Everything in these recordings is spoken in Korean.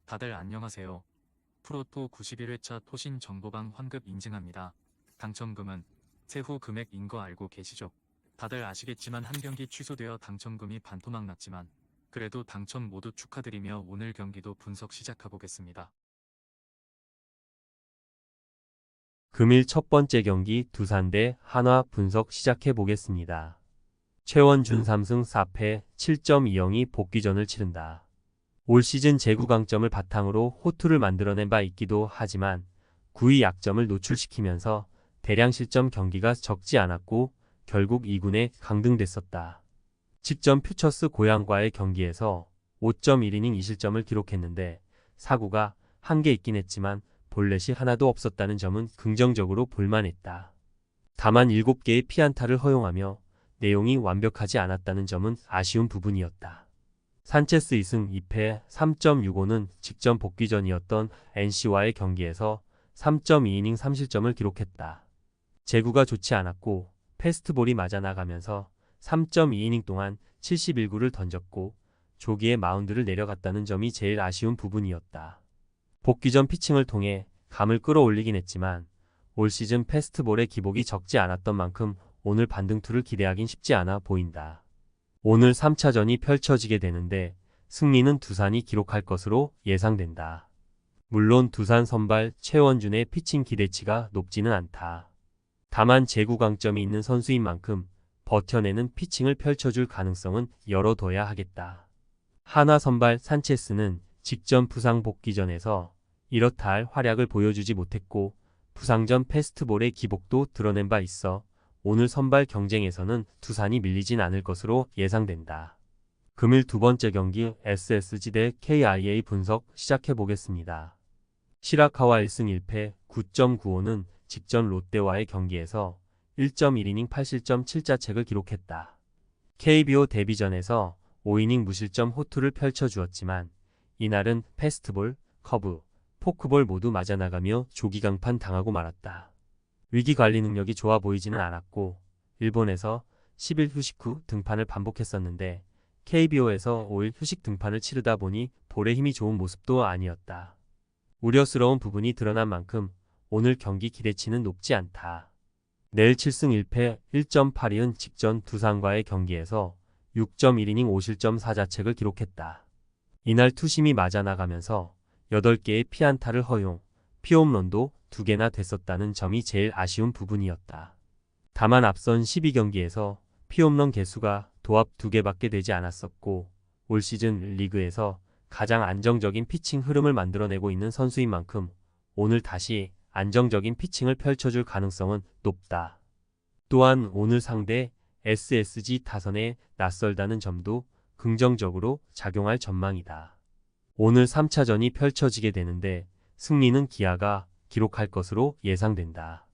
다들 안녕하세요. 프로토 91회차 토신 정보방 환급 인증합니다. 당첨금은 세후 금액인 거 알고 계시죠? 다들 아시겠지만 한 경기 취소되어 당첨금이 반토막 났지만 그래도 당첨 모두 축하드리며 오늘 경기도 분석 시작해보겠습니다. 금일 첫 번째 경기 두산 대 한화 분석 시작해 보겠습니다. 최원준 3승 4패 7.20이 복귀전을 치른다. 올 시즌 제구 강점을 바탕으로 호투를 만들어낸 바 있기도 하지만 9위 약점을 노출시키면서 대량 실점 경기가 적지 않았고 결국 2군에 강등됐었다. 직전 퓨처스 고양과의 경기에서 5.1이닝 2실점을 기록했는데 사구가 한 개 있긴 했지만 볼넷이 하나도 없었다는 점은 긍정적으로 볼만했다. 다만 7개의 피안타를 허용하며 내용이 완벽하지 않았다는 점은 아쉬운 부분이었다. 산체스 2승 2패 3.65는 직전 복귀전이었던 NC와의 경기에서 3.2이닝 3실점을 기록했다. 제구가 좋지 않았고 패스트볼이 맞아나가면서 3.2이닝 동안 71구를 던졌고 조기에 마운드를 내려갔다는 점이 제일 아쉬운 부분이었다. 복귀전 피칭을 통해 감을 끌어올리긴 했지만 올 시즌 패스트볼의 기복이 적지 않았던 만큼 오늘 반등투를 기대하긴 쉽지 않아 보인다. 오늘 3차전이 펼쳐지게 되는데 승리는 두산이 기록할 것으로 예상된다. 물론 두산 선발 최원준의 피칭 기대치가 높지는 않다. 다만 제구 강점이 있는 선수인 만큼 버텨내는 피칭을 펼쳐줄 가능성은 열어둬야 하겠다. 한화 선발 산체스는 직전 부상 복귀전에서 이렇다 할 활약을 보여주지 못했고 부상전 패스트볼의 기복도 드러낸 바 있어 오늘 선발 경쟁에서는 두산이 밀리진 않을 것으로 예상된다. 금일 두 번째 경기 SSG 대 KIA 분석 시작해보겠습니다. 시라카와 1승 1패 9.95는 직전 롯데와의 경기에서 1.1이닝 8실점 7자책을 기록했다. KBO 데뷔전에서 5이닝 무실점 호투를 펼쳐주었지만 이날은 패스트볼, 커브, 포크볼 모두 맞아나가며 조기강판 당하고 말았다. 위기관리 능력이 좋아 보이지는 않았고 일본에서 10일 휴식 후 등판을 반복했었는데 KBO에서 5일 휴식 등판을 치르다 보니 볼에 힘이 좋은 모습도 아니었다. 우려스러운 부분이 드러난 만큼 오늘 경기 기대치는 높지 않다. 내일 7승 1패 1.82은 직전 두산과의 경기에서 6.1이닝 5실점 4자책을 기록했다. 이날 투심이 맞아나가면서 8개의 피안타를 허용, 피홈런도 2개나 됐었다는 점이 제일 아쉬운 부분이었다. 다만 앞선 12경기에서 피홈런 개수가 도합 2개밖에 되지 않았었고 올 시즌 리그에서 가장 안정적인 피칭 흐름을 만들어내고 있는 선수인 만큼 오늘 다시 안정적인 피칭을 펼쳐줄 가능성은 높다. 또한 오늘 상대 SSG 타선에 낯설다는 점도 긍정적으로 작용할 전망이다. 오늘 3차전이 펼쳐지게 되는데 승리는 기아가 기록할 것으로 예상된다.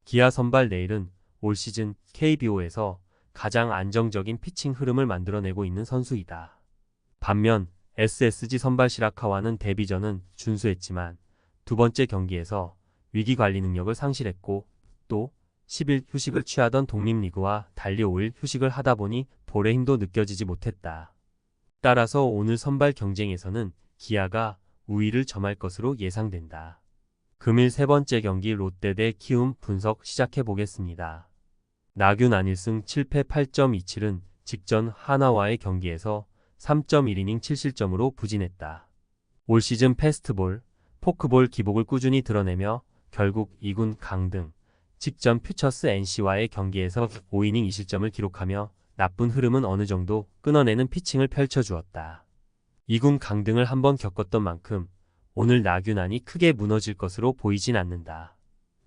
기아 선발 내일은 올 시즌 KBO에서 가장 안정적인 피칭 흐름을 만들어내고 있는 선수이다. 반면 SSG 선발 시라카와는 데뷔전은 준수했지만 두 번째 경기에서 위기관리 능력을 상실했고 또 10일 휴식을 취하던 독립리그와 달리 5일 휴식을 하다 보니 볼의 힘도 느껴지지 못했다. 따라서 오늘 선발 경쟁에서는 기아가 우위를 점할 것으로 예상된다. 금일 세 번째 경기 롯데 대 키움 분석 시작해보겠습니다. 나균안 1승 7패 8.27은 직전 한화와의 경기에서 3.1이닝 7실점으로 부진했다. 올 시즌 패스트볼, 포크볼 기복을 꾸준히 드러내며 결국 2군 강등, 직전 퓨처스 NC와의 경기에서 5이닝 2실점을 기록하며 나쁜 흐름은 어느 정도 끊어내는 피칭을 펼쳐주었다. 2군 강등을 한번 겪었던 만큼 오늘 나균안이 크게 무너질 것으로 보이진 않는다.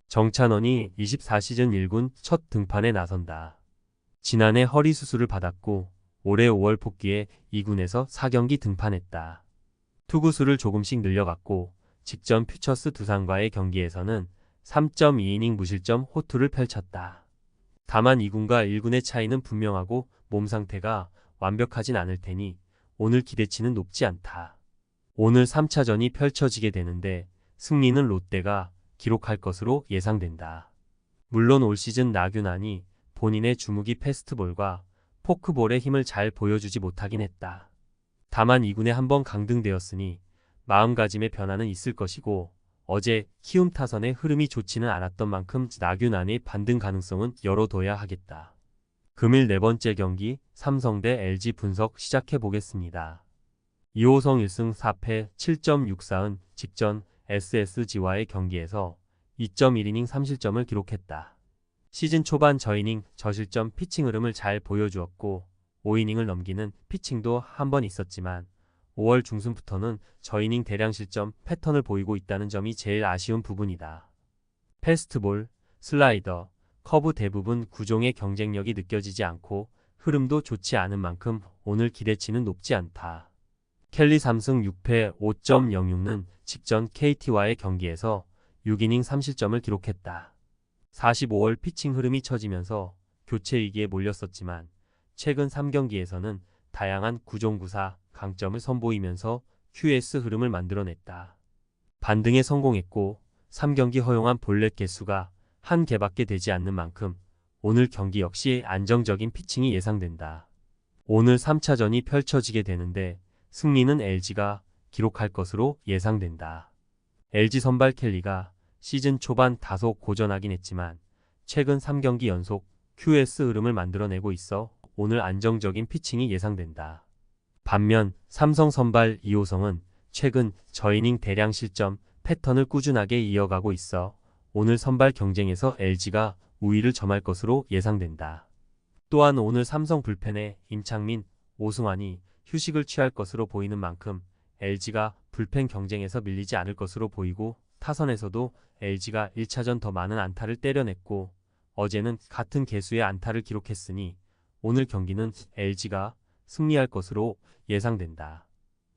정찬원이 24시즌 1군 첫 등판에 나선다. 지난해 허리 수술을 받았고 올해 5월 복귀에 2군에서 4경기 등판했다. 투구수를 조금씩 늘려갔고 직전 퓨처스 두산과의 경기에서는 3.2이닝 무실점 호투를 펼쳤다. 다만 2군과 1군의 차이는 분명하고 몸 상태가 완벽하진 않을 테니 오늘 기대치는 높지 않다. 오늘 3차전이 펼쳐지게 되는데 승리는 롯데가 기록할 것으로 예상된다. 물론 올 시즌 나균안이 본인의 주무기 패스트볼과 포크볼의 힘을 잘 보여주지 못하긴 했다. 다만 2군에 한번 강등되었으니 마음가짐의 변화는 있을 것이고 어제 키움 타선의 흐름이 좋지는 않았던 만큼 나균안의 반등 가능성은 열어둬야 하겠다. 금일 네 번째 경기 삼성 대 LG 분석 시작해 보겠습니다. 이호성 1승 4패 7.64은 직전 SSG와의 경기에서 2.1이닝 3실점을 기록했다. 시즌 초반 저이닝 저실점 피칭 흐름을 잘 보여주었고 5이닝을 넘기는 피칭도 한 번 있었지만 5월 중순부터는 저이닝 대량 실점 패턴을 보이고 있다는 점이 제일 아쉬운 부분이다. 패스트볼, 슬라이더, 커브 대부분 구종의 경쟁력이 느껴지지 않고 흐름도 좋지 않은 만큼 오늘 기대치는 높지 않다. 켈리 3승 6패 5.06는 직전 KT와의 경기에서 6이닝 3실점을 기록했다. 45월 피칭 흐름이 처지면서 교체 위기에 몰렸었지만 최근 3경기에서는 다양한 구종구사 강점을 선보이면서 QS 흐름을 만들어냈다. 반등에 성공했고 3경기 허용한 볼넷 개수가 1개밖에 되지 않는 만큼 오늘 경기 역시 안정적인 피칭이 예상된다. 오늘 3차전이 펼쳐지게 되는데 승리는 LG가 기록할 것으로 예상된다. LG 선발 켈리가 시즌 초반 다소 고전하긴 했지만 최근 3경기 연속 QS 흐름을 만들어내고 있어 오늘 안정적인 피칭이 예상된다. 반면 삼성 선발 이호성은 최근 저이닝 대량 실점 패턴을 꾸준하게 이어가고 있어 오늘 선발 경쟁에서 LG가 우위를 점할 것으로 예상된다. 또한 오늘 삼성 불펜에 임창민, 오승환이 휴식을 취할 것으로 보이는 만큼 LG가 불펜 경쟁에서 밀리지 않을 것으로 보이고 타선에서도 LG가 1차전 더 많은 안타를 때려냈고 어제는 같은 개수의 안타를 기록했으니 오늘 경기는 LG가 승리할 것으로 예상된다.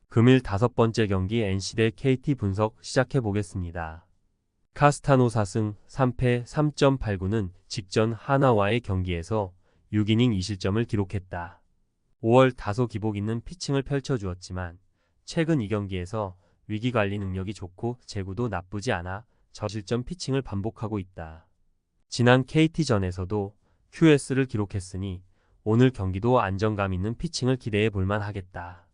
금일 5번째 경기 NC 대 KT 분석 시작해 보겠습니다. 카스타노 4승 3패 3.89는 직전 하나와의 경기에서 6이닝 2실점을 기록했다. 5월 다소 기복 있는 피칭을 펼쳐주었지만 최근 2경기에서 위기관리 능력이 좋고 제구도 나쁘지 않아 저실점 피칭을 반복하고 있다. 지난 KT전에서도 QS를 기록했으니 오늘 경기도 안정감 있는 피칭을 기대해 볼만 하겠다.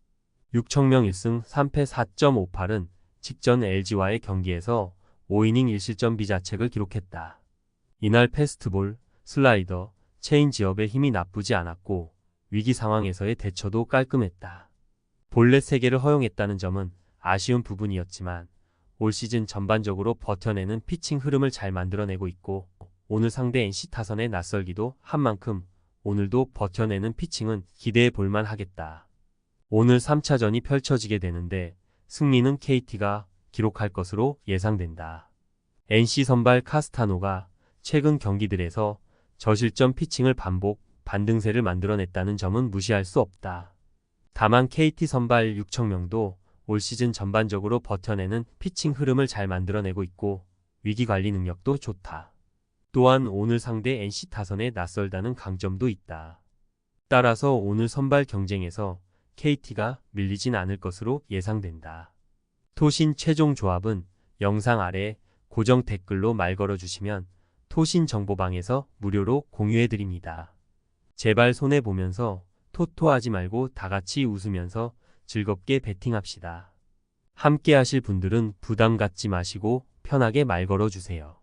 6청명 1승 3패 4.58은 직전 LG와의 경기에서 5이닝 1실점 비자책을 기록했다. 이날 패스트볼, 슬라이더, 체인지업의 힘이 나쁘지 않았고 위기 상황에서의 대처도 깔끔했다. 볼넷 3개를 허용했다는 점은 아쉬운 부분이었지만 올 시즌 전반적으로 버텨내는 피칭 흐름을 잘 만들어내고 있고 오늘 상대 NC 타선의 낯설기도 한 만큼 오늘도 버텨내는 피칭은 기대해 볼만 하겠다. 오늘 3차전이 펼쳐지게 되는데 승리는 KT가 기록할 것으로 예상된다. NC 선발 카스타노가 최근 경기들에서 저실점 피칭을 반등세를 만들어냈다는 점은 무시할 수 없다. 다만 KT 선발 6청명도 올 시즌 전반적으로 버텨내는 피칭 흐름을 잘 만들어내고 있고 위기관리 능력도 좋다. 또한 오늘 상대 NC 타선에 낯설다는 강점도 있다. 따라서 오늘 선발 경쟁에서 KT가 밀리진 않을 것으로 예상된다. 토신 최종 조합은 영상 아래 고정 댓글로 말 걸어주시면 토신 정보방에서 무료로 공유해드립니다. 제발 손해보면서 토토하지 말고 다같이 웃으면서 즐겁게 베팅합시다. 함께 하실 분들은 부담 갖지 마시고 편하게 말 걸어주세요.